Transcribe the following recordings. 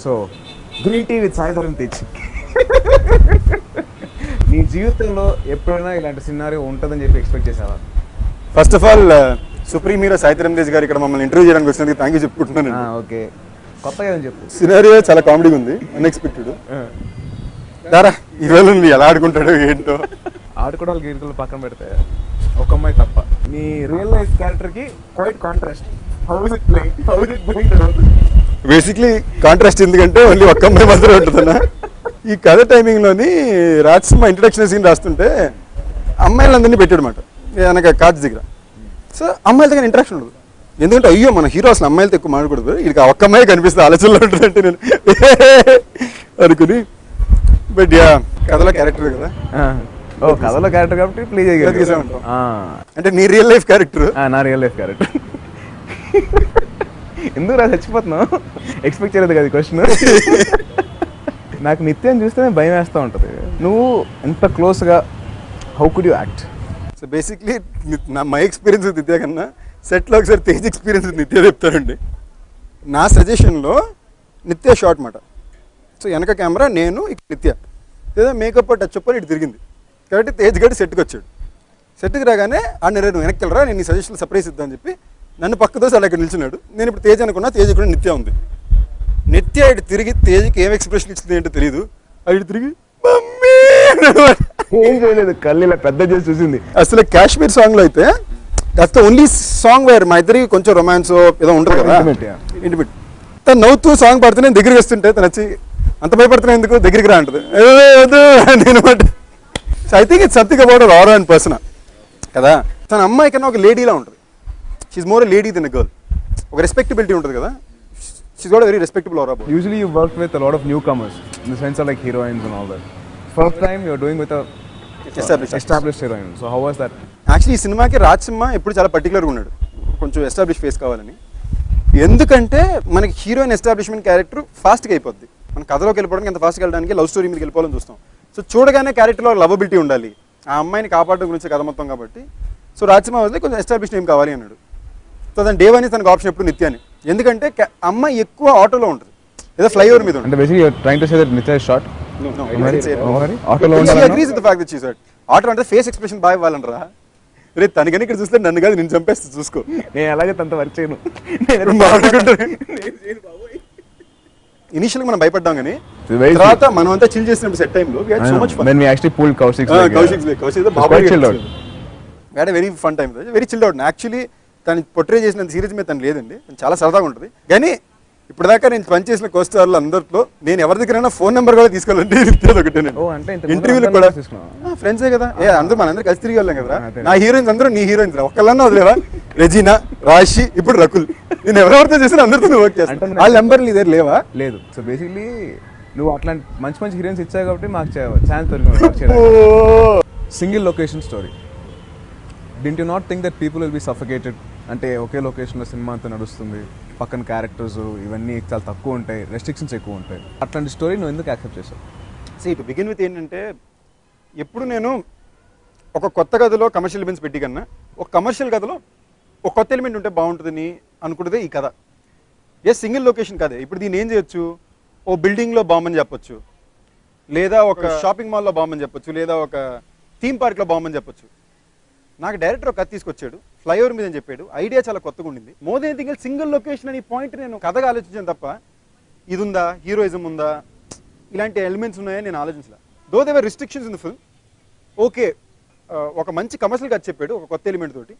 So green tea with Sai Dharam Tej. నీ జీవితంలో ఎప్పుడైనా ఇలాంటి సినారియో ఉంటుందని చెప్పి ఎక్స్పెక్ట్ చేసావా? First of all supreme hero Sai Dharam Tej garu ఇక్కడ మమ్మల్ని ఇంటర్వ్యూ చేయడానికి వచ్చినందుకు థ్యాంక్ యూ చెప్పుకుంటున్నాను. ఓకే, కొత్తగా ఏదని చెప్పు. సినారియో చాలా కామెడీగా ఉంది, అన్ఎక్స్పెక్టెడ్. దారా ఈ రోజు ఎలా ఆడుకుంటాడు ఏంటో. ఆడుకోవడాలు గీరుకలు పక్కన పెడితే ఒక అమ్మాయి తప్ప నీ రియల్ లైఫ్ క్యారెక్టర్ కి క్వైట్ కాంట్రాస్ట్. బేసిక్లీ కాంట్రాస్ట్ ఎందుకంటే ఓన్లీ ఒక్క అమ్మాయి మాత్రమే ఉంటుందన్న. ఈ కథ టైమింగ్లోని రాజసింహ ఇంట్రడక్షన్ సీన్ రాస్తుంటే అమ్మాయిలందరినీ పెట్టాడు అనమాట వెనక కాచ్ దగ్గర. సో అమ్మాయిలతో కానీ ఇంట్రాక్షన్ ఉండదు, ఎందుకంటే అయ్యో మన హీరో అసలు అమ్మాయిలతో ఎక్కువ మాట్లాడకూడదు, ఇది ఒక్క అమ్మాయి కనిపిస్తుంది ఆలోచనలో ఉంటుందంటే నేను అనుకుని. బట్ యా కథలో క్యారెక్టర్ కదా, కథలో క్యారెక్టర్ కాబట్టి ప్లే చేయగలిగాం. అంటే నీ రియల్ లైఫ్ క్యారెక్టర్. నా రియల్ లైఫ్ క్యారెక్టర్. ఎందుకు రా చచ్చిపోతున్నావు? ఎక్స్పెక్ట్ చేయలేదు కదా క్వశ్చన్. నాకు నిత్యం చూస్తేనే భయం వేస్తూ ఉంటుంది. నువ్వు ఎంత క్లోజ్గా how could you act? So basically my experience with నిత్య కన్నా సెట్లో ఒకసారి తేజ్ ఎక్స్పీరియన్స్ విత్ నిత్య చెప్తానండి. నా సజెషన్లో నిత్య షార్ట్ మాట. సో వెనక కెమెరా నేను నిత్య లేదా మేకప్ టచ్ అప్ ఇటు తిరిగింది కాబట్టి తేజ్ గడి సెట్కి వచ్చాడు. సెట్కి రాగానే నువ్వు వెనక్కి వెళ్ళరా, నేను ఈ సజెషన్లో సర్ప్రైజ్ ఇద్దామని చెప్పి నన్ను పక్కతో అలా ఇక్కడ నిల్చున్నాడు. నేను ఇప్పుడు తేజ్ అనుకున్నా, తేజ్ కూడా నిత్య ఉంది. నిత్య ఇటు తిరిగి తేజ్కి ఏం ఎక్స్ప్రెషన్ ఇచ్చింది ఏంటో తెలియదు, ఇటు తిరిగి మమ్మీ ఏం చేయలేదు, కళ్ళు ఇలా పెద్ద చేసి చూసింది. అసలు కాశ్మీర్ సాంగ్లో అయితే that's the only song wear మా ఇద్దరికి కొంచెం రొమాన్స్ ఏదో ఉంటుంది కదా, ఇంటిమేట్. తను నవ్వుతూ సాంగ్ పడితే నేను దగ్గరికి వస్తుంటే తను వచ్చి అంత భయపడుతున్నా ఎందుకు దగ్గరికి రా అంటుంది. నేను so I think it's something about are and person కదా. తన అమ్మాయి కన్నా ఒక లేడీలా ఉంటుంది. She's more lady than a girl. ఒక రెస్పెక్టబిలిటీ ఉంటుంది కదా, she's got very respectable aura. Usually you worked with a lot of newcomers in the sense of like heroines and all that. First time you're doing with a established heroine. So how was that? Actually ఈ సినిమాకి రాజసింహ ఎప్పుడు చాలా పర్టికులర్గా ఉన్నాడు, కొంచెం establish face కావాలని. ఎందుకంటే మనకి హీరోయిన్ ఎస్టాబ్లిష్మెంట్ క్యారెక్టర్ ఫాస్ట్గా అయిపోద్ది. మన కథలోకి వెళ్ళిపోవడానికి ఎంత ఫాస్ట్గా వెళ్ళడానికి లవ్ స్టోరీ మీదకి వెళ్ళిపోవాలని చూస్తాం. సో చూడగానే క్యారెక్టర్లో లవబిలిటీ ఉండాలి, ఆ అమ్మాయిని కాపాడడం గురించి కథ మొత్తం కాబట్టి. సో రాజసింహ వదిలే కొంచెం ఎస్టాబ్లిష్ నేమ్ కావాలి అన్నాడు. సో దాని డే వన్ తనకు ఆప్షన్ ఎప్పుడు నిత్యాని, ఎందుకంటే అమ్మాయి ఎక్కువ ఆటోలో ఉంటుంది, ఏదో ఫ్లైఓవర్ మీద ఉంటుంది. అంటే basically you are trying to say that Nithya is short. ఆటోలో ఉండాలి. She agrees with the fact that she is short. Auto అంటే ఫేస్ ఎక్స్ప్రెషన్ బాగా ఇవ్వాలనరా. రే తనకని ఇక్కడ చూస్తే నన్ను కాదు నేను చంపేస్తా చూసుకో. నేను అలాగే తనతో వర్క్ చేయను. ఇనిషియల్గా మనం భయపడ్డాం కానీ తర్వాత మనం అంతా చిల్ చేసినప్పుడు సెట్ టైంలో we had so much fun. When we actually pulled Kaushik's we had a very fun time, very chilled out. Actually తను పొట్రే చేసినంత సీరియస్ మీద తను లేదండి, చాలా సరదాగా ఉంటుంది. కానీ ఇప్పుడు దాకా నేను పనిచేసిన కోస్టార్లు అందరిలో నేను ఎవరి దగ్గరైనా ఫోన్ నెంబర్ కూడా తీసుకోవాలంటే ఒకటే. ఇంటర్వ్యూలు కూడా ఫ్రెండ్సే కదా, అందరూ మనందరూ కలిసి తిరిగి వెళ్ళాం కదా. నా హీరోయిన్స్ అందరూ నీ హీరోయిన్స్ ఒక్కళ్ళన్నా వదిలేవా? రెజీనా, రాశి, ఇప్పుడు రకుల్. నేను ఎవరెవరితో చేసిన అందరితో నువ్వు వర్క్ చేస్తాను. వాళ్ళ నెంబర్లు ఇదే లేవా? లేదు. సో బేసిక్లీ నువ్వు అట్లాంటి మంచి మంచి హీరోయిన్స్ ఇచ్చావు కాబట్టి మాకు ఛాన్స్ దొరికింది. Single location story. Didn't you not think that people will be suffocated? అంటే ఒకే లొకేషన్లో సినిమా అంతా నడుస్తుంది, పక్కన క్యారెక్టర్స్ ఇవన్నీ చాలా తక్కువ ఉంటాయి, రెస్ట్రిక్షన్స్ ఎక్కువ ఉంటాయి. అట్లాంటి స్టోరీ నువ్వు ఎందుకు యాక్సెప్ట్ చేసావు? సీ టు బిగిన్ విత్ ఏంటంటే ఎప్పుడు నేను ఒక కొత్త కథలో కమర్షియల్ ఎలిమెంట్స్ పెట్టి కన్నా ఒక కమర్షియల్ కథలో ఒక కొత్త ఎలిమెంట్ ఉంటే బాగుంటుందని అనుకున్నదే ఈ కథ. సింగిల్ లొకేషన్ కదే. ఇప్పుడు దీన్ని ఏం చేయొచ్చు, ఓ బిల్డింగ్లో బాంబని చెప్పొచ్చు, లేదా ఒక షాపింగ్ మాల్లో బాంబని చెప్పొచ్చు, లేదా ఒక థీమ్ పార్క్లో బాంబని చెప్పొచ్చు. నాకు డైరెక్టర్ ఒక కథ తీసుకొచ్చాడు, ఫ్లైఓవర్ మీద అని చెప్పాడు. ఐడియా చాలా కొత్తగా ఉండింది. More than anything else single location అని పాయింట్ నేను కథగా ఆలోచించాను తప్ప ఇది ఉందా, హీరోయిజం ఉందా, ఇలాంటి ఎలిమెంట్స్ ఉన్నాయని నేను ఆలోచించలే. Though there were restrictions in the film. Okay, ఒక మంచి కమర్షియల్ కథ చెప్పాడు ఒక కొత్త ఎలిమెంట్ తోటి.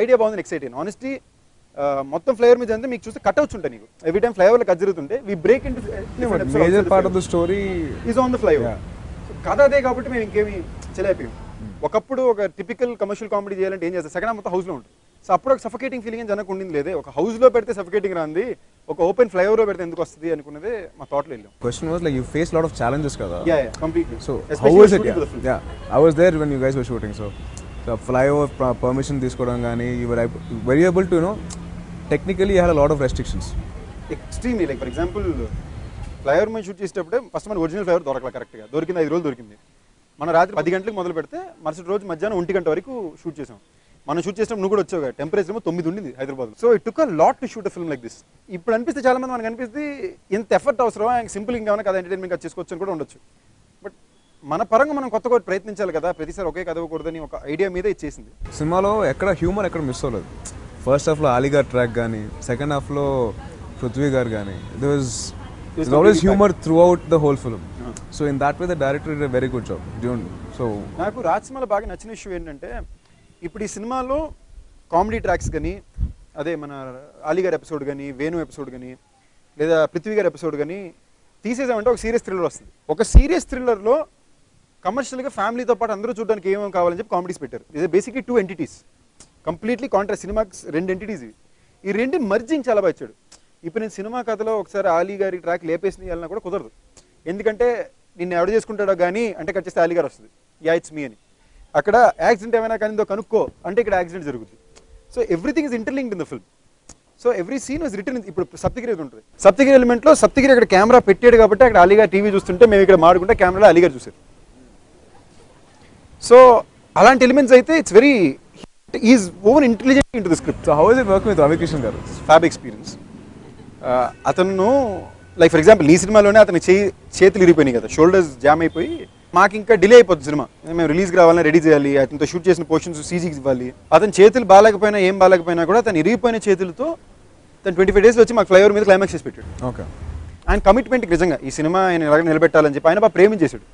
ఐడియా బాగుంది, ఎక్సైట్ అయ్యాను. ఆనెస్ట్లీ మొత్తం ఫ్లైఓవర్ మీద అంతా మీకు చూస్తే కట్అవుట్స్ ఉంటాయి. నీకు ఎవ్రీ టైం ఫ్లైఓవర్లో కట్ జరుగుతుంటే we break into major part of the story is on the flyover. కథ అదే కాబట్టి మేము ఇంకేమి చెలైపోయాం. ఒకప్పుడు ఒక టిపికల్ కమర్షియల్ కామెడీ చేయాలంటే ఏం చేస్తారు, సెకండ్ హాఫ్ మొత్తం హౌస్లో ఉంటుంది. సో అప్పుడు ఒక సఫకేటింగ్ ఫీలింగ్ జనకు ఉండింది. లేదే ఒక హౌస్లో పెడితే సఫకేటింగ్ రాంది, ఒక ఓపెన్ ఫ్లైఓవర్లో పెడితే ఎందుకు వస్తుంది అనుకున్నదే మా థాట్లో వెళ్ళాం. Question was like you face lot of challenges కదా. Completely. So how was it? I was there when you guys were shooting. So flyover permission తీసుకోవడం కానీ you were very able to technically you had a lot of restrictions. Extremely. Like for example flyover మీద shoot చేసేటప్పుడే first మన original flyover దొరకలా. కరెక్ట్గా దొరికింది 5 రోజులు దొరికింది. మన రాత్రి 10 గంటలకు మొదలు పెడితే మరుసటి రోజు మధ్యాహ్నం 1 గంట వరకు షూట్ చేసాం. మనం షూట్ చేసినప్పుడు నువ్వు కూడా వచ్చావు, టెంపరేచర్ ఏమో 9 ఉండింది Hyderabad. So it took a lot to shoot a film like this. ఇప్పుడు అనిపిస్తే చాలా మంది మనకు అనిపిస్తే ఎంత ఎఫర్ట్ అవసరం, సింపుల్ ఇంకా కథ ఎంటర్టైన్మెంట్ చేసుకోవచ్చు అని కూడా ఉండొచ్చు. బట్ మన పరంగా మనం కొత్త ప్రయత్నించాలి కదా, ప్రతిసారి ఒకే కథ ఇవ్వకూడదని ఒక ఐడియా మీద ఇచ్చేసింది. సినిమాలో ఎక్కడ హ్యూమర్ ఎక్కడ మిస్ అవ్వలేదు. ఫస్ట్ హాఫ్లో అలీగార్ ట్రాక్ కానీ, సెకండ్ హాఫ్లో పృథ్వీ గారు కానీ, there's always humor throughout the whole film. So in that way the director did a very good job. So నాకు రాజమౌళి బాగా నచ్చిన ఇష్యూ ఏంటంటే ఇప్పుడు ఈ సినిమాలో కామెడీ ట్రాక్స్ కానీ, అదే మన అలీగార్ ఎపిసోడ్ కానీ, వేణు ఎపిసోడ్ కానీ, లేదా పృథ్వీ గారి ఎపిసోడ్ కానీ తీసేసామంటే ఒక సీరియస్ థ్రిల్లర్ వస్తుంది. ఒక సీరియస్ థ్రిల్లర్లో కమర్షియల్గా ఫ్యామిలీతో పాటు అందరూ చూడడానికి ఏమేమి కావాలని చెప్పి కామెడీస్ పెట్టారు. ఇది బేసిక్లీ 2 ఎంటిటీస్, కంప్లీట్లీ కాంట్రాస్ట్. సినిమాకి 2 ఎంటిటీస్ ఇవి. ఈ 2 మర్జింగ్ చాలా బాగా ఇచ్చాడు. ఇప్పుడు నేను సినిమా కథలో ఒకసారి ఆలీ గారి ట్రాక్ లేపేసి వెళ్ళినా కూడా కుదరదు. ఎందుకంటే నిన్ను ఎవడు చేసుకుంటాడో కానీ అంటే కట్ చేస్తే ఆలీ గారు వస్తుంది, యా ఇట్స్ మీ అని. అక్కడ యాక్సిడెంట్ ఏమైనా కానీ కనుక్కో అంటే ఇక్కడ యాక్సిడెంట్ జరుగుతుంది. So everything is interlinked in the film. So every scene was return. ఇప్పుడు సప్తగిరి ఉంటుంది, సప్తగిరి ఎలిమెంట్లో సప్తగిరి అక్కడ కెమెరా పెట్టాడు కాబట్టి అక్కడ అలీగారు టీవీ చూస్తుంటే మేము ఇక్కడ మాడుకుంటే కెమెరాలో అలీగారు చూసారు. సో అలాంటి ఎలిమెంట్స్ అయితే it's very is over intelligent in to the script. so how is it working with Ravi Kishan garu? Fab experience. అతను లైక్ ఫర్ ఎగ్జాంపుల్ ఈ సినిమాలోనే అతని చేతులు ఇరిగిపోయినాయి కదా, షోల్డర్స్ జామ్ అయిపోయి మాకు ఇంకా డిలే అయిపోతుంది సినిమా. మేము రిలీజ్కి రావాలని రెడీ చేయాలి, అతనితో షూట్ చేసిన పోర్షన్స్ సీజీకి ఇవ్వాలి. అతని చేతులు బాగాలేకపోయినా ఏం బాగాలేకపోయినా కూడా తను ఇరిగిపోయిన చేతులతో తను 25 days వచ్చి మాకు ఫ్లైఓవర్ మీద క్లైమాక్స్ చేసి పెట్టాడు. ఓకే, ఆయన కమిట్మెంట్కి నిజంగా ఈ సినిమా ఆయన ఎలాగ నిలబెట్టాలని చెప్పి ఆయన బాగా ప్రేమించేశాడు.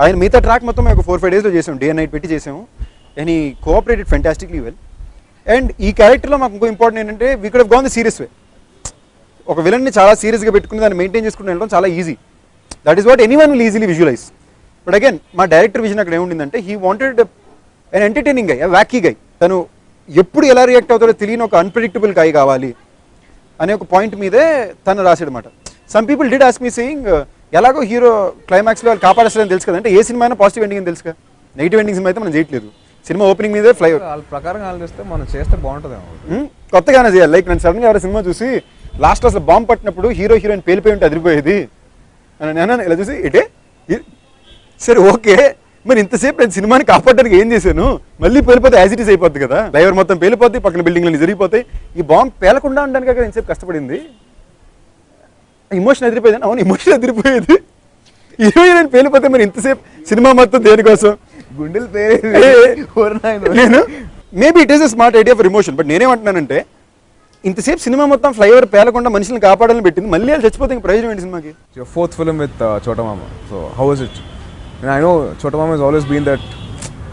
ఆయన మిగతా ట్రాక్ మొత్తం మేము ఒక 4-5 daysలో చేసాము, డే అండ్ నైట్ పెట్టి చేసాము. అండ్ ఈ కోఆపరేటెడ్ ఫెంటాస్టిక్లీ వెల్. అండ్ ఈ క్యారెక్టర్లో మాకు ఇంకో ఇంపార్టెంట్ ఏంటంటే we could have gone the serious వే. ఒక విలన్ని చాలా సీరియస్గా పెట్టుకుని దాన్ని మెయింటైన్ చేసుకుని వెళ్ళడం చాలా easy. That is what anyone will easily visualize. But again మా డైరెక్టర్ విజన్ అక్కడ ఏముండిందంటే he wanted an entertaining guy, wacky guy. తను ఎప్పుడు ఎలా రియాక్ట్ అవుతారో తెలియని ఒక అన్ప్రెడిక్టబుల్ గై కావాలి అనే ఒక పాయింట్ మీదే తను రాసాడనమాట. Some people did ask me saying ఎలాగో హీరో క్లైమాక్స్లో వాళ్ళు కాపాడేస్తారని తెలుసు కదా, అంటే ఏ సినిమా అయినా పాజిటివ్ ఎండింగ్ అని తెలుసు కదా, నెగిటివ్ ఎండింగ్ సినిమా అయితే మనం చేయట్లేదు. సినిమా ఓపెనింగ్ మీదే ఫ్లైఓవర్ వాళ్ళ ప్రకారం ఆలోచిస్తే మనం చేస్తే బాగుంటుందేమో, కొత్తగానే చేయాలి. లైక్ నేను సడన్గా ఎవరో సినిమా చూసి లాస్ట్ అసలు బాంబు పట్టినప్పుడు హీరోయిన్ పేలిపోయి ఉంటే అదిరిపోయేది అని నేను ఇలా చూసి ఇటే సరే ఓకే, మరి ఇంతసేపు నేను సినిమాని కాపాడడానికి ఏం చేశాను, మళ్ళీ పేలిపోతే యాజ్ ఇట్ ఈస్ అయిపోద్ది కదా, డ్రైవర్ మొత్తం పేలిపోతాయి, పక్కన బిల్డింగ్లు జరిగిపోతాయి, ఈ బాంబు పేలకుండా ఉండడానికి కదా ఇంతసేపు కష్టపడింది. ఇమోషన్ అదిరిపోయేది. అవును, ఇమోషన్ అదిరిపోయేది. హీరోయిన్ పేలిపోతే మరి ఇంతసేపు సినిమా మొత్తం దేనికోసం గుండెలు నేను maybe it is a smart idea for emotion. But నేనేమంటున్నానంటే ఇంతసేపు సినిమా మొత్తం ఫ్లైఓవర్ పేలకుండా మనుషులను కాపాడాలని పెట్టింది, మళ్ళీ వాళ్ళు చచ్చిపోతే ఇంక ప్రయోజనం ఏంటి సినిమాకి? Your fourth film with Chota Mama. So how was it? And I know Chota Mama has always been that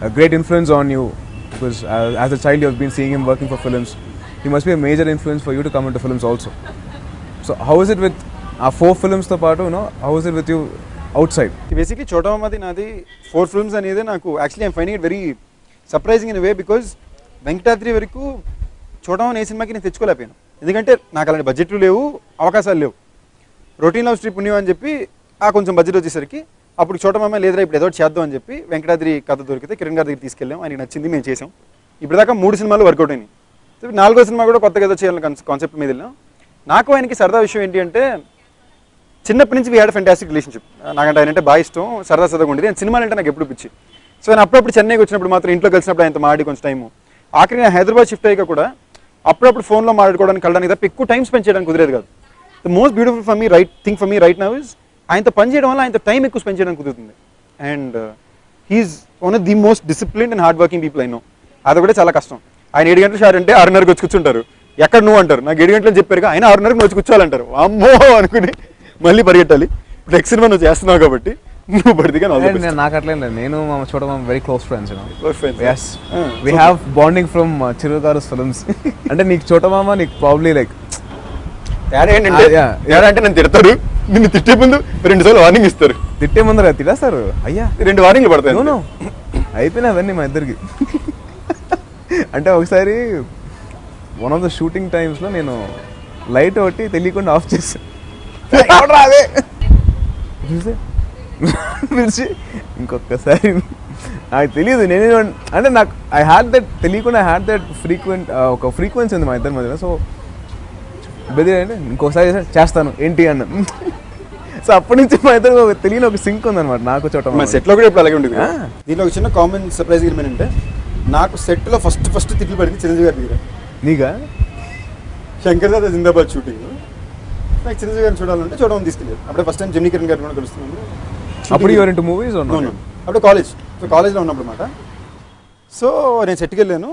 a great influence on you because as a child you have been seeing him working for films. He must be a major influence for you to come into films also. So how is it with our 4 films తో పాటు, how is it with you outside? Basically చోటా మామది నాది 4 films అనేది నాకు actually I'm finding it very surprising in way because Venkatadri వరకు చూడమని ఏ సినిమాకి నేను తెచ్చుకోలేకపోయాను. ఎందుకంటే నాకు అలాంటి బడ్జెట్లు లేవు, అవకాశాలు లేవు. రొటీన్ లవ్ స్ట్రిప్ ఉన్నావు అని చెప్పి కొంచెం బడ్జెట్ వచ్చేసరికి అప్పుడు చోటమామ లేదురా ఇప్పుడు ఏదో చేద్దాం అని చెప్పి వెంకటాద్రి కథ దొరికితే కిరణ్ గారి దగ్గర తీసుకెళ్ళాం, ఆయనకి నచ్చింది, మేము చేసాం. ఇప్పుడు దాకా 3 సినిమాలు వర్కౌట్ అయినాయి. 4వ సినిమా కూడా కొత్తగా ఏదో చేయాలని కాన్సెప్ట్ మీద వెళ్ళాం. నాకు ఆయనకి సరదా విషయం ఏంటి అంటే చిన్నప్పటి నుంచి వీ హ్యాడ్ ఫెంటాస్టిక్ రిలేషన్షిప్. నాకంటే ఆయన అంటే బాగా ఇష్టం, సరదాగా ఉండేది. నేను సినిమాలు అంటే నాకు ఎప్పుడు పిచ్చి. సో నేను అప్పుడప్పుడు చెన్నైకి వచ్చినప్పుడు మాత్రం ఇంట్లో కలిసినప్పుడు ఆయనతో మాడి కొంచెం టైము. ఆఖరి నేను హైదరాబాద్ షిఫ్ట్ అయ్యాక కూడా అప్పుడప్పుడు ఫోన్లో మాట్లాడుకోవడానికి వెళ్ళడానికి తప్ప ఎక్కువ టైం స్పెండ్ చేయడానికి కుదిరేది కాదు. The most beautiful for me thing for me right now is ఆయనతో పని చేయడం వల్ల ఆయనతో టైం ఎక్కువ స్పెండ్ చేయడానికి కుదురుతుంది. And he's one of the most disciplined and hard working people I know. అది కూడా చాలా కష్టం. ఆయన 7 గంటలు షార్ అంటే 6:30కి వచ్చి కూర్చుంటారు. ఎక్కడ నువ్వు అంటారు, నాకు 7 గంటలు చెప్పారు, ఆయన 6:30కి వచ్చి కూర్చోవాలంటారు. అమ్మో అనుకుని మళ్ళీ పరిగెట్టాలి. ఇప్పుడు నెక్స్ట్ సినిమా నువ్వు చేస్తున్నావు కాబట్టి నువ్వు పడిదిగా నాకు అట్లేం లేదు. నేను మా చోట very close friends. Yes, we have bonding from Chiru గారు's films. అంటే నీకు చోట మామ నీకు ప్రాబ్లీ లైక్ అంటే నన్ను తిడతారు, నిన్ను తిట్టే ముందు 2 సార్లు వార్నింగ్ ఇస్తారు. తిట్టే ముందర తిడేస్తారు, అయ్యా 2 వార్నింగ్లు పడతాయి. అయిపోయినా అవన్నీ మా ఇద్దరికి. అంటే ఒకసారి వన్ ఆఫ్ ద షూటింగ్ టైమ్స్లో నేను లైట్ ఒకటి తెలియకుండా ఆఫ్ చేశాను. రాదే పిలిచి ఇంకొకసారి నాకు తెలియదు నేనే అంటే నాకు ఐ హ్యాడ్ దట్ తెలియకుండా ఐ హ్యాడ్ దట్ ఒక ఫ్రీక్వెన్సీ ఉంది మా ఇద్దరి మధ్యలో. సో బెదిరంటే ఇంకోసారి చేస్తాను ఏంటి అన్న. సో అప్పటి నుంచి మా ఇద్దరు తెలియని ఒక సింక్ ఉందన్నమాట నాకు చోట. సెట్లో కూడా ఇప్పుడు అలాగే ఉంటుంది. దీనిలో ఒక చిన్న కామన్ సర్ప్రైజ్ ఏంటంటే నాకు సెట్లో ఫస్ట్ తిట్లు పడింది చిరంజీవి గారి దగ్గర. నీగా? శంకర్ దాదా జిందాబాద్ షూటింగ్. నాకు చిరంజీవి గారిని చూడాలంటే చూడమని తీసుకెళ్ళారు. అప్పుడే ఫస్ట్ టైం జెమినీ కిరణ్ గారిని కూడా కలుస్తున్నాను. అప్పుడు యువర్ ఇంటూ మూవీస్? అప్పుడు కాలేజ్లో ఉన్నప్పుడు మాట. సో నేను సెట్కి వెళ్ళాను,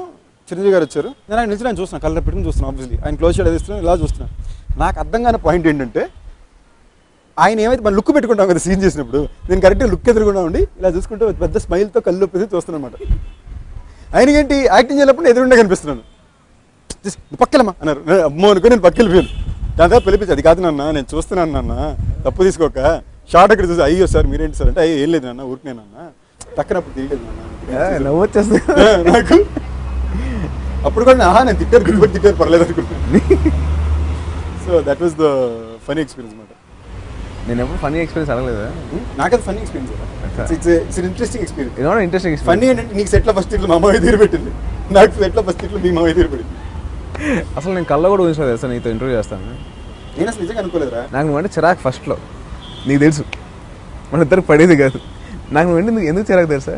చిరంజీవి గారు వచ్చారు. నేను ఆయన నిలిచి చూస్తున్నాను, కలర్ పెట్టుకుని చూస్తున్నాను. ఆబ్వియస్లీ ఆయన క్లోజ్ షేడ్ వేస్తున్నాను, ఇలా చూస్తున్నాను. నాకు అర్థం కాని పాయింట్ ఏంటంటే ఆయన ఏమైతే మన లుక్ పెట్టుకుంటాం కదా సీన్ చేసినప్పుడు, నేను కరెక్ట్గా లుక్ ఎదురుకుండా ఉండి ఇలా చూసుకుంటూ పెద్ద స్మైల్తో కళ్ళు ఒప్పేసి చూస్తున్నాను అనమాట. ఆయనకేంటి యాక్టింగ్ చేయాలప్పుడు ఎదురుండే కనిపిస్తున్నాను. పక్కలమ్మా అన్నారు. అమ్మో అనుకో నేను పక్కకి వెళ్ళిపోయాను. దాని తర్వాత పిలిపించి అది కాదు నాన్న నేను చూస్తున్నాను నాన్న, తప్పు తీసుకోక. షార్ట్ అక్కడ చూసి అయ్యో సార్ మీరేంటి సార్ అంటే అయ్యో ఏం లేదు నాన్న ఊరికే నాన్న పక్కనప్పుడు తిరిగేది నాన్న నవ్వొచ్చేస్తా నాకు. అప్పుడు కూడా నేను తిట్టారు పర్లేదు అనుకుంటున్నాను. So that was the funny experience అనమాట. నేను ఎప్పుడు ఫనీ ఎక్స్పీరియన్స్ అడగలేదా? నాకు అది funny experience, it's interesting experience. Interesting funny ఏంటంటే నీకు సెట్లో ఫస్ట్ ఇట్లు మా అమ్మాయి తీరు పెట్టింది, నాకు సెట్లో ఫస్ట్ ఇట్లు మీ మామయ్య తీరు పెట్టింది. అసలు నేను కళ్ళ కూడా ఊహించలేదు తెలుసా నీతో ఇంటర్వ్యూ చేస్తాను. నేను అసలు నిజంగా అనుకోలేదురా. నాకు నువ్వంటే చిరాకు ఫస్ట్లో, నీకు తెలుసు మన ఇద్దరికి పడేది కాదు. నాకు నువ్వు ఎందుకు చిరాకు తెలుసా?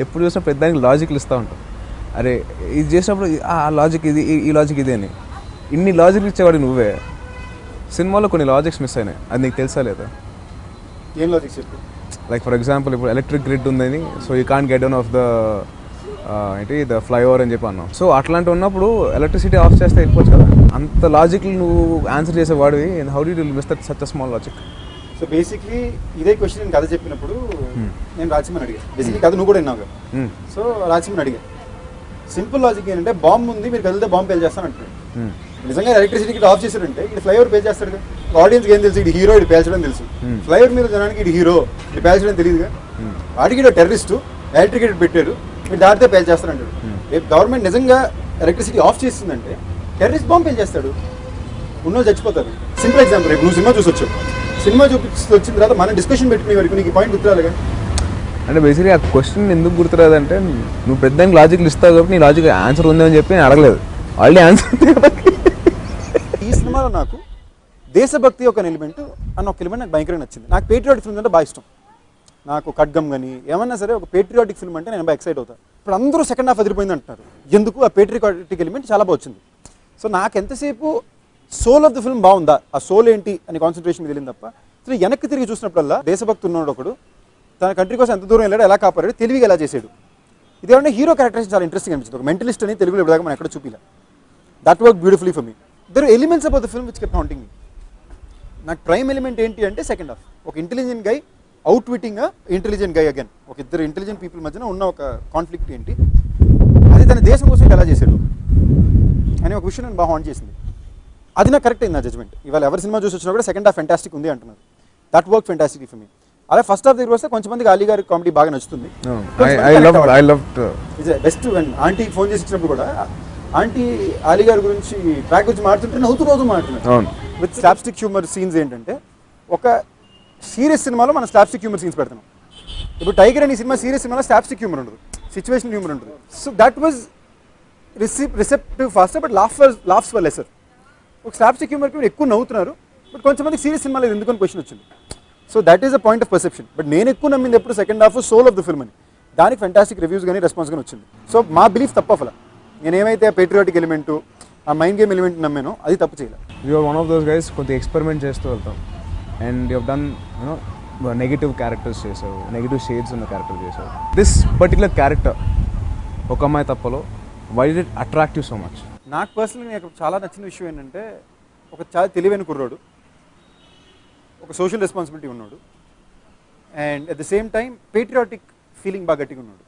ఎప్పుడు చూసినా పెద్దానికి లాజిక్లు ఇస్తూ ఉంటావు. అరే ఇది చేసినప్పుడు ఆ లాజిక్ ఇది, ఈ లాజిక్ ఇది అని. ఇన్ని లాజిక్లు ఇచ్చేవాడు నువ్వే. సినిమాలో కొన్ని లాజిక్స్ మిస్ అయినాయి, అది నీకు తెలుసా లేదా? ఏం లాజిక్ చెప్పు. లైక్ ఫర్ ఎగ్జాంపుల్ ఇప్పుడు ఎలక్ట్రిక్ గ్రిడ్ ఉందని, so you can't get down of the the flyover అని చెప్పి అన్నావు. సో అట్లాంటి ఉన్నప్పుడు ఎలక్ట్రిసిటీ ఆఫ్ చేస్తే వెళ్ళిపోవచ్చు కదా. అంత లాజిక్లు నువ్వు ఆన్సర్ చేసేవాడివి, how did you miss that such a small logic? So basically ఇదే క్వశ్చన్ నేను కథ చెప్పినప్పుడు నేను రాజసింహని అడిగాను. బేసిక్లీ కథ నువ్వు కూడా విన్నావు కదా. సో రాజసింహని అడిగాను, సింపుల్ లాజిక్ ఏంటంటే బాంబు ఉంది మీరు కదిలితే బాంబు పేల్ చేస్తాను అంటున్నాడు. నిజంగా ఎలక్ట్రిసిటీకి ఆఫ్ చేశారంటే ఇది ఫ్లైఓవర్ పేల్ చేస్తాడు కదా. ఆడియన్స్కి ఏం తెలుసు, ఇది హీరో ఇది పేల్చడం తెలుసు. ఫ్లైఓవర్ మీద జనానికి ఇది హీరో ఇది పేల్చడం తెలియదుగా. వాడికి ఇటు టెర్రరిస్టు ఎలక్ట్రిక్ పెట్టారు మీరు దాటితే పేల్ చేస్తారంటాడు. రేపు గవర్నమెంట్ నిజంగా ఎలక్ట్రిసిటీ ఆఫ్ చేస్తుందంటే టెర్రరిస్ట్ బాంబు పేల్ చేస్తాడు, ఉన్నో చచ్చిపోతారు. సింపుల్ ఎగ్జాంపుల్, రేపు నువ్వు సినిమా చూసి వచ్చావు, సినిమా చూపించి వచ్చిన తర్వాత మనం డిస్కషన్ పెట్టుకునే వరకు నీకు పాయింట్ గుర్తురాలిగా. అంటే బేసిక్లీ ఆ క్వశ్చన్ ఎందుకు గుర్తురాదంటే నువ్వు పెద్ద లాజిక్లు ఇస్తావు కాబట్టి నీ లాజిక్ ఆన్సర్ ఉందని చెప్పి నేను అడగలేదు, ఆల్రెడీ ఆన్సర్. ఈ సినిమాలో నాకు దేశభక్తి ఒక ఎలిమెంట్ అన్న ఒక ఎలిమెంట్ నాకు భయంకరంగా నచ్చింది. నాకు పేట్రియాటిక్ ఫిల్మ్ అంటే బాగా ఇష్టం. నాకు ఖడ్గం కానీ ఏమన్నా సరే ఒక పేట్రియాటిక్ ఫిల్మ్ అంటే నేను బాగా ఎక్సైట్ అవుతాను. ఇప్పుడు అందరూ సెకండ్ హాఫ్ అదిరిపోయింది అంటున్నారు, ఎందుకు ఆ పేట్రియాటిక్ ఎలిమెంట్ చాలా బాగా వచ్చింది. సో నాకు ఎంతసేపు సోల్ ఆఫ్ ద ఫిల్మ్ బాగుందా, ఆ సోల్ ఏంటి అని కాన్సన్ట్రేషన్ మీద వెళ్ళింది తప్ప అసలు వెనక్కి తిరిగి చూసినప్పుడల్లా దేశభక్తి ఉన్నాడు ఒకడు, తన కంట్రీ కోసం ఎంత దూరం వెళ్ళాడు, ఎలా కాపాడాడు, తెలివిగా ఎలా చేశాడు. ఇదేమంటే హీరో క్యారెక్టర్స్ చాలా ఇంట్రెస్టింగ్ అనిపించింది. ఒక మెంటలిస్ట్ అని తెలుగులో ఇప్పటిదాకా మనం ఎక్కడ చూపిలా. That work beautifully for me. There are elements about the film which kept haunting me. నాకు ప్రైమ్ ఎలిమెంట్ ఏంటి అంటే సెకండ్ హాఫ్ ఒక intelligent guy outwitting intelligent guy again, ఒక ఇద్దరు ఇంటెలిజెంట్ పీపుల్ మధ్యన ఉన్న ఒక కాన్ఫ్లిక్ట్ ఏంటి, అది తన దేశం కోసం ఎలా చేశాడు అని ఒక విషయం నేను బాగా హాంట్ చేసింది. అది నాకు కరెక్ట్ అయింది నా జడ్జ్మెంట్. ఇవాళ ఎవరి సినిమా చూసి వచ్చినా కూడా సెకండ్ హాఫ్ ఫెంటాస్టిక్ ఉంది అంటున్నారు. That work fantastic for me. అలా ఫస్ట్ హాఫ్ దగ్గర వస్తే కొంచెంమందికి అలీ గారి కామెడీ బాగా నచ్చుతుంది. బెస్ట్ ఆంటీ ఫోన్ చేసి ఇచ్చినప్పుడు కూడా ఆంటీ అలీ గారి గురించి ట్రాక్ గురించి మాట్లాడుతుంటే నవ్వుతూ మాట్లాడుతున్నారు. విత్ స్లాప్స్టిక్ హ్యూమర్ సీన్స్ ఏంటంటే ఒక సీరియస్ సినిమాలో మనం స్లాప్స్టిక్ హ్యూమర్ సీన్స్ పెడతాం. ఇప్పుడు టైగర్ అనే సినిమా సీరియస్ సినిమాలో స్లాప్స్టిక్ హ్యూమర్ ఉండదు, సిచ్యువేషన్ హ్యూమర్ ఉంటుంది. So that was receptive faster but laughs were lesser. ఒక స్లాప్స్టిక్ హ్యూమర్కి మీరు ఎక్కువ నవ్వుతున్నారు బట్ కొంచెంమందికి సీరియస్ సినిమాలో ఎందుకని క్వశ్చన్ వచ్చింది. So that is a point of perception. But నేను ఎక్కువ నమ్మింది ఎప్పుడు second half soul of the film అని. దానికి ఫెంటాస్టిక్ రివ్యూస్ కానీ రెస్పాన్స్ కానీ వచ్చింది. సో మా బిలీఫ్ తప్ప అలా నేనేమైతే ఆ పేట్రియాటిక్ ఎలిమెంటు ఆ మైండ్ గేమ్ ఎలిమెంట్ నమ్మానో అది తప్పు చేయలేదు. You are one of those guys కొంచెం ఎక్స్పెరిమెంట్ చేస్తూ వెళ్తాం and you have done you know negative characters చేసావు, నెగిటివ్ షేడ్స్ ఉన్న క్యారెక్టర్ చేసావు. దిస్ పర్టికులర్ క్యారెక్టర్ ఒక అమ్మాయి తప్పలో why did it attract you so much? నాకు పర్సనల్గా నాకు చాలా నచ్చిన విషయం ఏంటంటే ఒక చాలా తెలివైన కుర్రాడు, ఒక సోషల్ రెస్పాన్సిబిలిటీ ఉన్నాడు and at the same time patriotic feeling బాగా గట్టిగా ఉన్నాడు.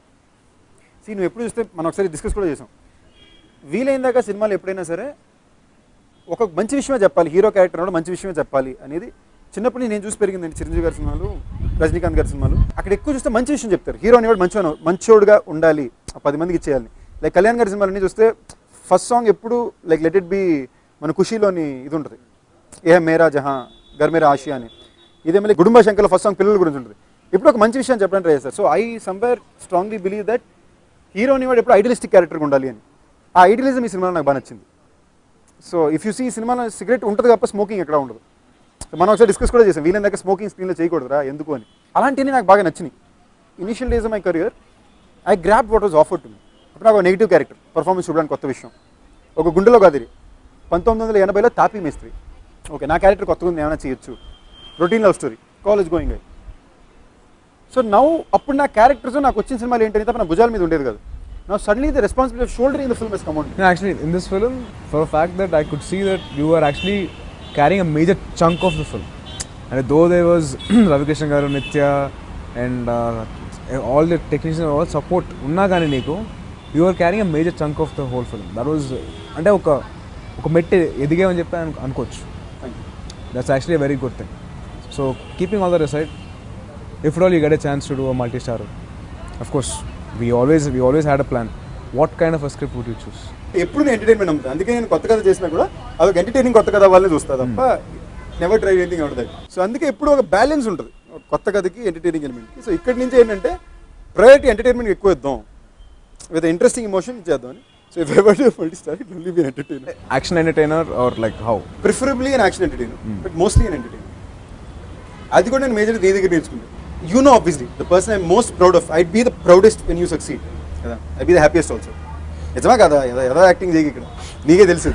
నువ్వు ఎప్పుడు చూస్తే మనం ఒకసారి డిస్కస్ కూడా చేసాం, వీలైందాక సినిమాలు ఎప్పుడైనా సరే ఒక మంచి విషయమే చెప్పాలి, హీరో క్యారెక్టర్ కూడా మంచి విషయమే చెప్పాలి అనేది చిన్నప్పుడు నేను చూసి పెరిగిందండి. చిరంజీవి గారి సినిమాలు, రజనీకాంత్ గారి సినిమాలు అక్కడ ఎక్కువ చూస్తే మంచి విషయం చెప్తారు, హీరో అనేవాడు మంచోడుగా ఉండాలి, 10 మందికి ఇచ్చేయాలి. లైక్ కళ్యాణ్ గారి సినిమాలన్నీ చూస్తే ఫస్ట్ సాంగ్ ఎప్పుడు లైక్ లెట్ ఇట్ బి మన ఖుషీలోని ఇది ఉంటుంది, ఏ మేరా జహా గర్ మేరా ఆషియా అని. ఇదే మళ్ళీ గుడుంబ శంకర్లో ఫస్ట్ సాంగ్ పిల్లల గురించి ఉంటుంది. ఇప్పుడు ఒక మంచి విషయం చెప్పడానికి ట్రై చేస్తారు. So I somewhere strongly believe that hero అనేవాడు ఎప్పుడు ఐడియలిస్టిక్ క్యారెక్టర్గా ఉండాలి అని. ఆ ఐడియలిజం ఈ సినిమాలో నాకు బాగా నచ్చింది. సో ఇఫ్ యూ సీ ఈ సినిమాలో సిగరెట్ ఉంటుంది తప్ప స్మోకింగ్ ఎక్కడ ఉండదు. మనం ఒకసారి డిస్కస్ కూడా చేసాం, వీళ్ళని దగ్గర స్మోకింగ్ స్క్రీన్లో చేయకూడదురా ఎందుకు అని. అలాంటివి నాకు బాగా నచ్చినాయి. Initial days of my career I grab what was offered to me. ఇప్పుడు నాకు నెగిటివ్ క్యారెక్టర్ పర్ఫార్మెన్స్ చూడడానికి కొత్త విషయం. ఒక గుండెలో గదిరి 1980లో తాపీ మేస్త్రి. ఓకే, నా క్యారెక్టర్ కొత్తగా ఉంది, ఏమైనా చేయొచ్చు. Routine love story, college going అయ్యి. సో నౌ అప్పుడు నా క్యారెక్టర్స్ నాకు వచ్చిన సినిమాలు ఏంటంటే తప్ప నా భుజాల మీద ఉండేది కాదు. Now suddenly the responsibility of shouldering the film has come on. No, actually, in this film, for a fact that I could see that you were actually carrying a major chunk of the film. And though there was Ravi Krishnan garu, Nitya, and all the technicians, all support, unna gaani neeku, you were carrying a major chunk of the whole film. That was, ante oka metti edigavani cheppi anukochu. That's actually a very good thing. So keeping all that aside, if at all you get a chance to do a multi-star, of course. We always had a plan. What kind of a script would you choose? ఎప్పుడు నేను entertainment అమ్ముతాను. అందుకే నేను కొత్త కథ చేసినా కూడా అదొక entertaining కొత్త కథ వాళ్ళని చూస్తా తప్ప never try anything out that. So అందుకే ఎప్పుడు ఒక బ్యాలెన్స్ ఉంటుంది కొత్త కథకి ఎంటర్టైనింగ్ ఎలిమెంట్కి. సో ఇక్కడి నుంచి ఏంటంటే ప్రయారిటీ ఎంటర్టైన్మెంట్ ఎక్కువ ఇద్దాం, విత్ ఇంట్రెస్టింగ్ ఎమోషన్ చేద్దాం అని. So if ever do multi-star it will be entertainer. Action entertainer or like how? Preferably an action entertainer, but mostly an entertainer. అది కూడా నేను మేజర్ నీ దగ్గర నేర్చుకున్నాను. You know, obviously, the person I'm most proud of, I'd be the proudest when you succeed. I'd be the happiest also. నిజమా కదా, ఏదో acting చేయకి ఇక్కడ నీకే తెలుసు.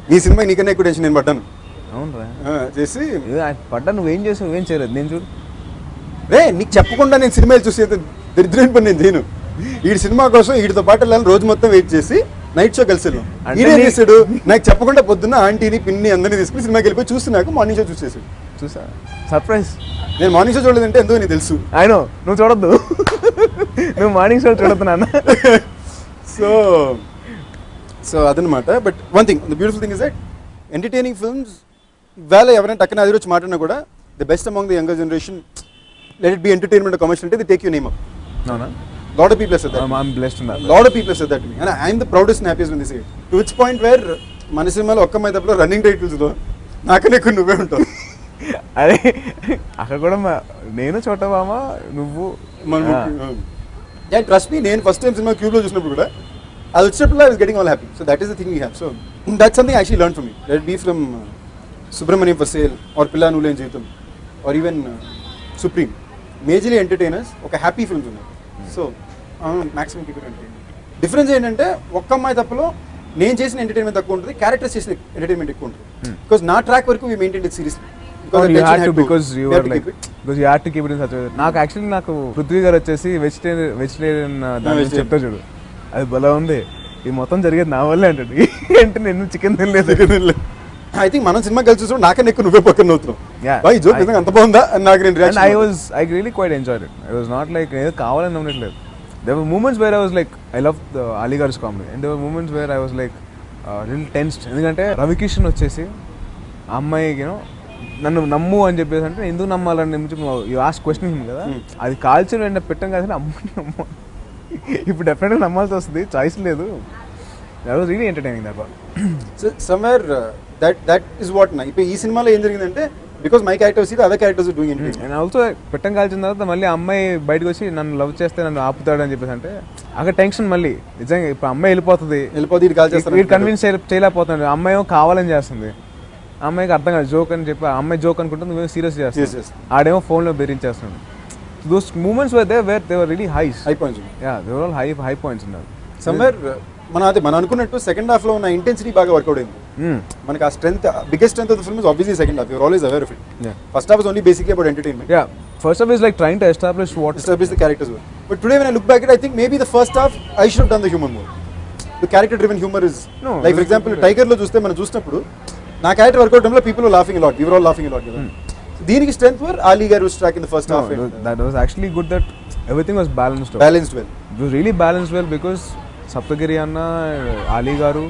నీ సినిమా నీకన్నా ఎక్కువ టెన్షన్ నేను పడ్డాను. అవునరా చేసి పడ్డా, నువ్వేం చేసావు, ఏం చేయలేదు. నేను చూడు రే, నీకు చెప్పకుండా నేను సినిమాలు చూసి దరిద్రమైన పని నేను చేయను. వీడి సినిమా కోసం వీడితో పాటు వెళ్ళాలని రోజు మొత్తం వెయిట్ చేసి నైట్ షో కలిసి వెళ్ళాం. ఈడే చేసాడు, నాకు చెప్పకుండా పొద్దున్న ఆంటీని పిన్ని అందరినీ తీసుకుని సినిమాకి వెళ్ళిపోయి చూస్తున్నాక మార్నింగ్ షో చూసేసాడు. చూసా, సర్ప్రైజ్. నేను మార్నింగ్ షో చూడలేదంటే ఎందుకు నీకు తెలుసు. అయినో నువ్వు చూడొద్దు, నువ్వు మార్నింగ్ షో చూడొద్దు నాన్న. సో అదనమాట. But one thing, the beautiful thing is that entertaining films వేళ ఎవరైనా టక్కన అది వచ్చి మాట్లాడినా కూడా the best among the younger generation, let it be entertainment commercial అంటే the take you name up. అవునా? Lot of people have said that. I'm blessed in that. Lot of people have said that to me, and I'm the proudest and happiest when they say it. To which point where మన సినిమాలో ఒక్క అమ్మాయి తప్పలో running టైటిల్స్లో నాకనే ఎక్కువ నువ్వే ఉంటావు. అదే అక్కడ కూడా నేను చోటబామ నువ్వు ట్రస్ట్ మీ. నేను ఫస్ట్ టైం సినిమా క్యూబ్లో చూసినప్పుడు కూడా అది వచ్చినప్పుడు I was getting all happy. So that is the thing we have. So that's something actually learn for me. Let be from Subrahmanyam for sale or Pilla Nuvvuleni Jeevitham or even Supreme. Majorly entertainers, ఒక happy films ఉన్నాయి. So maximum keep it entertainment. Difference ఏంటంటే ఒక్క అమ్మాయి తప్పలో నేను చేసిన entertainment తక్కువ ఉంటుంది, characters చేసిన ఎంటర్టైన్మెంట్ ఎక్కువ ఉంటుంది. బికాస్ నా ట్రాక్ వరకు వీ మెయింటైన్ ఇట్ సీరియస్లీ. నాకు యాక్చువల్లీ నాకు పృథ్వీ గారు వచ్చేసి వెజిటేరియన్ దాని చెప్తా చూడు, అది బలా ఉంది, ఇది మొత్తం జరిగేది నా వల్లే అంటాడు. అంటే నేను చికెన్ తినలేదు. ఐ థింక్ మనం సినిమా కలిసి చూసినప్పుడు నాకన్నా ఎక్కువ నువ్వే పక్కన అవుతున్నావు. జోక్ నిజంగా అంత బాగుందా అని నాకు నేను reaction. I really quite enjoyed it. I was not like ఏదో కావాలని ఉండట్లేదు. There were moments where I was like, I loved the Ali Garu's comedy, and there were moments where I was like little tensed. ఎందుకంటే రవి కిషన్ వచ్చేసి ఆ అమ్మాయికి నన్ను నమ్ము అని చెప్పేసి అంటే ఎందుకు నమ్మాలని యూ ఆస్క్ క్వశ్చన్ కదా, అది కాల్చి వెంటనే పెట్టాం కదా, అమ్మాయి నమ్మ ఇప్పుడు డెఫినెట్గా నమ్మాల్సి వస్తుంది, చాయిస్ లేదు. That was really entertaining that one. So somewhere that is what నా ఇప్పుడు ఈ సినిమాలో ఏం జరిగిందంటే బికాస్ మై క్యారెక్టర్స్ ఇది other characters doing it. And also పెట్టం కాల్చిన తర్వాత మళ్ళీ అమ్మాయి బయటకు వచ్చి నన్ను లవ్ చేస్తే నన్ను ఆపుతాడు అని చెప్పేసి అంటే అక్కడ టెన్షన్ మళ్ళీ నిజంగా ఇప్పుడు అమ్మాయి వెళ్ళిపోతుంది, వీడు కన్విన్స్ చేయలేకపోతున్నాడు, అమ్మాయి ఏమో కావాలని చేస్తుంది, అమ్మాయికి అర్థం కాదు జోక్ అని చెప్పి అమ్మాయి జోక్ అనుకుంటే నువ్వేమో సీరియస్ చేస్తావు, ఆడేమో ఫోన్లో బెదిరించేస్తున్నాడు. Those moments were there where they were really high points. Ya they were all high points ఉన్నారు. సమ్వేర్ మనం అనుకున్నట్టు సెకండ్ హాఫ్ లో ఉన్న ఇంటెన్సిటీ బాగా వర్కౌట్ అయింది. మనకి ఆ strength, biggest strength of the film is obviously second half. You're always aware of it. First half is only basically about entertainment. Yeah first half is like trying to establish the characters. But today when I look back it I think maybe the first half I should have done the humour more. The character driven humour is like for example Tiger లో చూస్తే మనం చూసినప్పుడు నా character workout టైంలో people were laughing a lot, we were all laughing a lot కదా. దీనికి strength were Ali Garu's track in the first half. That was actually good that everything was balanced well. It was really balanced well because Saptagiri Anna, Ali Garu,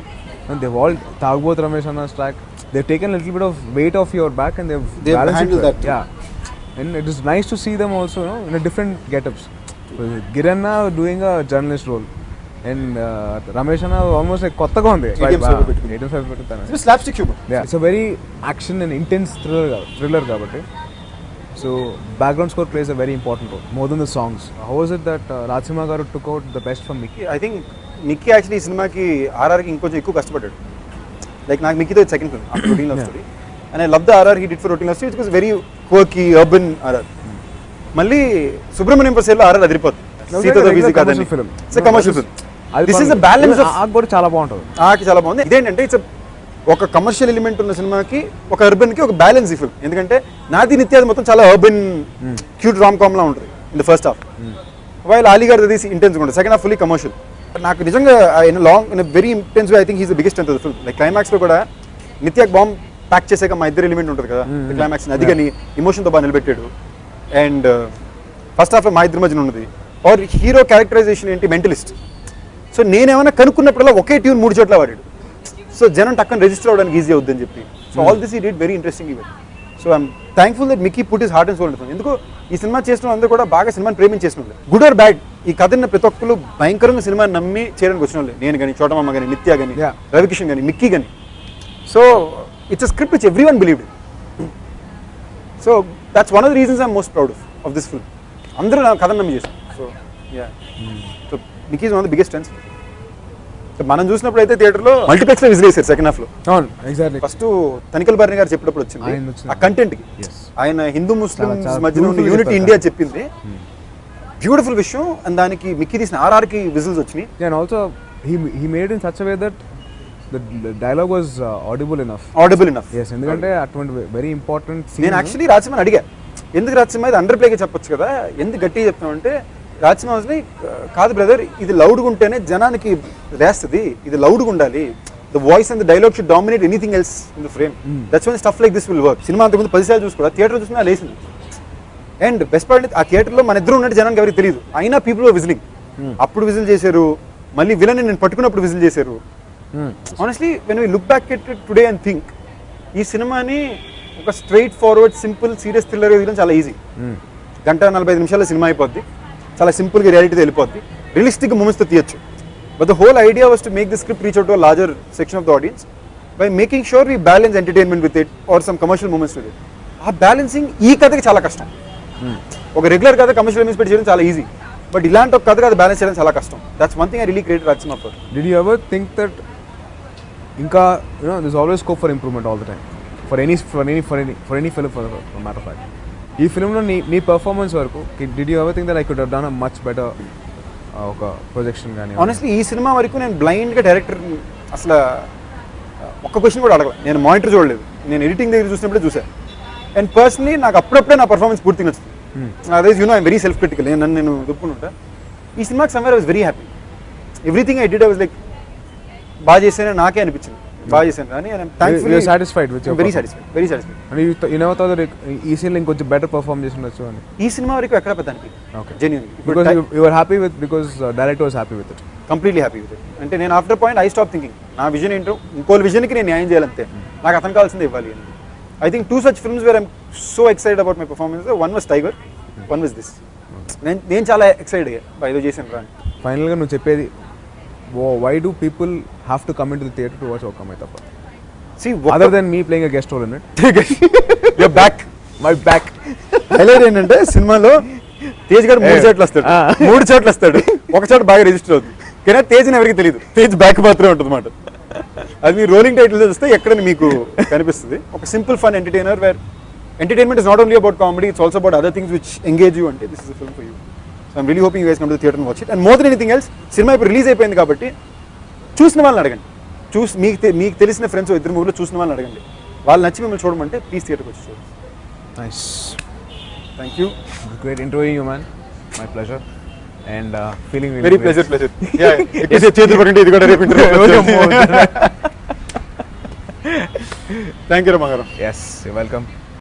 and they've all Tagboth Ramesh Anna's track. They've taken a little bit of weight off your back and they've balanced handled it well. that too. Yeah, and it is nice to see them also, in a different get-ups. Giranna doing a journalist role, and Ramesh Anna almost like kottaga undi. It's slapstick humor. Yeah, it's a very action and intense thriller kabatti. So background score plays a very important role, more than the songs. How was it that Rachana garu took out the best from Mickey? I think Mickey actually ఈ సినిమాకి ఆర్ఆర్కి ఇంకొంచెం ఎక్కువ కష్టపడ్డాడు. Like నాకు మిక్కీతో second film after routine love story, and I love the RR he did for routine love story. It was very quirky urban RR. మళ్ళీ Subrahmanyam for సేల్లో RR అదిరిపోతుంది. సీతతో బిజీ కాదని it's a commercial film. This is the balance కూడా చాలా బాగుంటుంది. ఆకి చాలా బాగుంది. ఇదేంటంటే ఇట్స్ ఒక కమర్షియల్ ఎలిమెంట్ ఉన్న సినిమాకి ఒక అర్బన్ కి ఒక బ్యాలెన్స్ ఈ ఫిల్మ్. ఎందుకంటే నాది నిత్యాది మొత్తం చాలా అర్బన్ క్యూట్ రామ్ కామ్ లా ఉంటుంది in the first half, while Ali గారు తీసి ఇంటెన్స్ ఉంటుంది. Second half fully commercial. నాకు నిజంగా in very intense way I think he's the biggest అంత ఫిల్మ్. లైక్ క్లైమాక్స్ లో కూడా నిత్యాకి బాంబ్ ప్యాక్ చేసాక మా ఇద్దరు ఎలిమెంట్ ఉంటుంది కదా క్లైమాక్స్, అది కానీ ఇమోషన్తో బాగా నిలబెట్టాడు. అండ్ ఫస్ట్ హాఫ్ లో మా ఇద్దరి మధ్యన ఉన్నది. ఆర్ హీరో క్యారెక్టరైజేషన్ ఏంటి, మెంటలిస్ట్. సో నేనేమైనా కనుక్కున్నప్పుడల్లా ఒకే ట్యూన్ 3 చోట్ల వాడాడు. సో జనం టక్కన రిజిస్టర్ అవడానికి ఈజీ అవుద్దని చెప్పి. సో ఆల్ దిస్ ఈ did very interesting event. So I'm thankful that Mickey put his heart and soul ఉంటుంది. ఎందుకు ఈ సినిమా చేసిన అందరూ కూడా బాగా సినిమాని ప్రేమించేసిన వాళ్ళు. గుడ్ ఆర్ బ్యాడ్ ఈ కథని ప్రతి ఒక్కరు భయంకరంగా సినిమాని నమ్మి చేయడానికి వచ్చిన వాళ్ళు. నేను కానీ, చోటమ్మ కానీ, నిత్య కానీ, రవికిషన్ కానీ, మిక్కీ కానీ. So it's a script which every one believed. So that's one of the reasons I'm most proud of this film. అందరూ నా కథను నమ్మి చేశారు. So yeah, so Mickey is one of the biggest strengths. మనం చూసినప్పుడు అయితే థియేటర్లో మల్టీప్లెక్స్ లో విజిల్ చేశారు సెకండ్ హాఫ్ లో. ఫస్ట్ తనికల్ భరణి గారు చెప్పినప్పుడు వచ్చింది ఆ కంటెంట్ కి. ఆయన హిందూ ముస్లిం మధ్యలో ఉన్న యూనిటీ ఇండియా చెప్పింది, బ్యూటిఫుల్ విషయం. అండ్ దానికి మిక్కీ తీసిన RR కి విజిల్స్ వచ్చినాయి. And also he made in such a way that the dialogue was audible enough. Yes, ఎందుకంటే అటువంటి వెరీ ఇంపార్టెంట్ సీన్. నేను యాక్చువల్లీ రాజసింహని అడిగా, ఎందుకు రాజసింహ ఇది అండర్ ప్లేగా చెప్పొచ్చు కదా, ఎందుకు గట్టిగా చెప్తాం అంటే, రాజసింహ కాదు బ్రదర్, ఇది లౌడ్గా ఉంటేనే జనానికి రేస్తుంది, ఇది లౌడ్గా ఉండాలి. The voice and the dialogue should dominate anything else in the frame. That's one stuff like this will work. Cinema అంతకుముందు 10 సార్లు చూసుకోవాలి, థియేటర్ చూసినా లేసింది. అండ్ బెస్ట్ పార్ట్ ఆ థియేటర్లో మన ఇద్దరు ఉన్నట్టు జనానికి ఎవరికి తెలియదు, అయినా పీపుల్ వర్ విజిలింగ్. అప్పుడు విజిల్ చేశారు, మళ్ళీ విలన్ నేను పట్టుకున్నప్పుడు విజిల్ చేశారు. Honestly when we look back at today and think, ఈ సినిమాని ఒక straight forward simple serious thriller తీయడం చాలా ఈజీ. 1:45 నిమిషాల సినిమా అయిపోద్ది, చాలా సింపుల్గా రియాలిటీతో వెళ్ళిపోద్ది, రియలిస్టిక్ మూమెంట్స్తో తీయచ్చు. But the whole idea was to make the script reach out to a larger section of the audience by making sure we balance entertainment with it or some commercial moments with it. ఆ balancing ఈ కథకి చాలా కష్టం. ఒక regular కథ commercial moments పెట్టి చేయడం చాలా ఈజీ, బట్ ఇలాంటి ఒక కథ కథ బ్యాలెన్స్ చేయడం చాలా కష్టం. That's one thing I really created Rajasimha for. Did you ever think that ఇంకా there's always scope for improvement all the time for any film for matter of fact. ఈ ఫిల్మ్లో నీ పర్ఫార్మెన్స్ వరకు did you ever think that I could have done a much better ఒక projection కానీ? Honestly ఈ cinema వరకు నేను బ్లైండ్గా director అసలు ఒక్క క్వశ్చన్ కూడా అడగలేదు. నేను మానిటర్ చూడలేదు, నేను ఎడిటింగ్ దగ్గర చూసినప్పుడే చూసాను. అండ్ పర్సనలీ నాకు అప్పుడప్పుడే నా పర్ఫార్మెన్స్ పూర్తిగా నచ్చుతుంది. అదే ఐఎమ్ వెరీ సెల్ఫ్ క్రిటికల్, నేను దుప్పుకుంటా. ఈ సినిమాకి somewhere I was very happy. Everything I did I was like బాగా చేశానని నాకే అనిపించింది, బాగా చేశాను. కానీ you never thought that ఈ సీన్ ఇంకొంచెం బెటర్ పర్ఫార్మ్ చేసి ఉండొచ్చు అని? ఈ సినిమా వరకు ఎక్కడ పెద్ద అనిపించింది genuinely, because you were happy with, because director was happy with it. Completely happy with it. అంటే నేను after point I stop thinking నా విజన్ ఏంటో ఇంకో విజన్కి నేను న్యాయం చేయాలంతే, నాకు అతను కావాల్సిందే ఇవ్వాలి అని. I think 2 such films where I'm so excited about my performance. One was Tiger, one was this. నేను చాలా ఎక్సైటెడ్ అయ్యా ఏదో చేశాను రా. ఫైనల్గా నువ్వు చెప్పేది, why do people have to come into the theatre to watch Okka Ammayi Thappa? See, other than me playing a guest role in it. You're back. My back. Highlight ఏంటంటే సినిమాలో తేజ్ గారు 3 చోట్ల వస్తాడు, 3 చోట్ల వస్తాడు, ఒక చోట బాగా రిజిస్టర్ అవుతుంది. కానీ తేజ్ని ఎవరికి తెలియదు, తేజ్ బ్యాక్ మాత్రమే ఉంటుంది అన్నమాట. అది మీ రోలింగ్ టైటిల్ చూస్తే ఎక్కడ మీకు కనిపిస్తుంది. ఒక simple fun entertainer where entertainment is not only about comedy, it's also about other things which engage you. అంటే this is a film for you. So I'm really hoping you guys come to the theatre and watch it. And more than anything else, cinema ఇప్పుడు release అయిపోయింది కాబట్టి చూసిన వాళ్ళని అడగండి, మీకు తెలిసిన friends 2 మూవీలో చూసిన వాళ్ళని అడగండి, వాళ్ళు నచ్చి మిమ్మల్ని చూడమంటే ప్లీజ్ థియేటర్కి వచ్చి చూడండి. Nice, thank you. Great interviewing you, man. My pleasure. And feeling very pleasure. Yeah, it is చేతులు పడండి, ఇది కూడా రేపు interview. Thank you, Ramagaram. Yes, you're welcome.